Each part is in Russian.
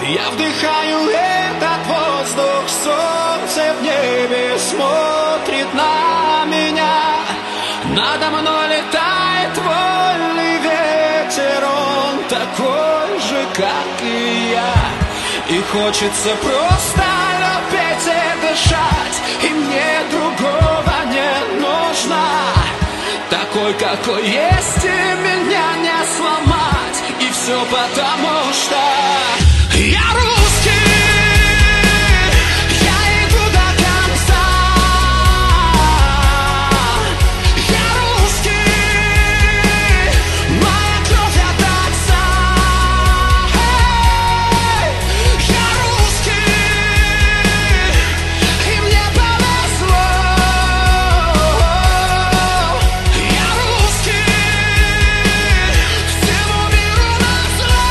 Я вдыхаю этот воздух, солнце в небе смотрит на меня. Надо мной летает вольный ветер, он такой же, как и я. И хочется просто петь и дышать, и мне другого не нужно. Такой, какой есть, и меня не сломать. И все потому, что я русский. Я иду до конца. Я русский. Моя кровь от отца. Я русский. И мне повезло. Я русский. Всему миру назло.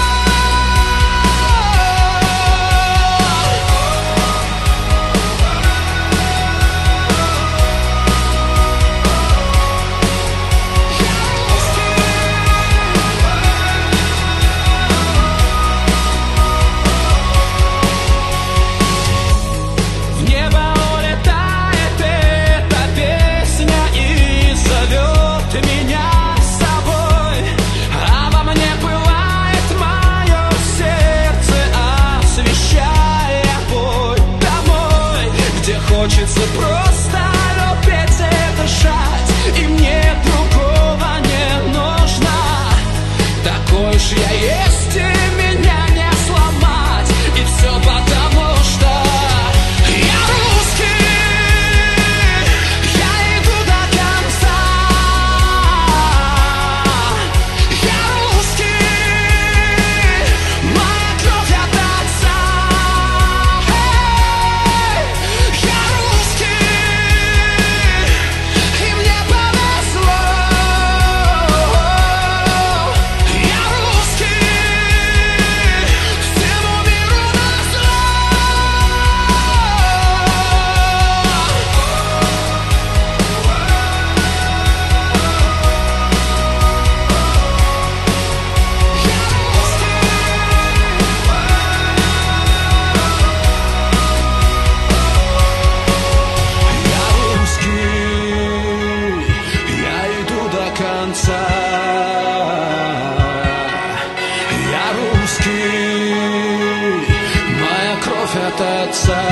В небо улетает эта песня и зовет меня с собой. А во мне пылает мое сердце, освещая путь домой, где хочется просто петь и дышать, и мне другого не нужно. Такой ж я есть, и меня не сломать. И все потому, что я русский. Я иду до конца. Я русский. Моя кровь от отца. Я русский. И мне повезло. Я русский. Всему миру назло. Я русский, я иду до конца. Я русский, моя кровь от отца.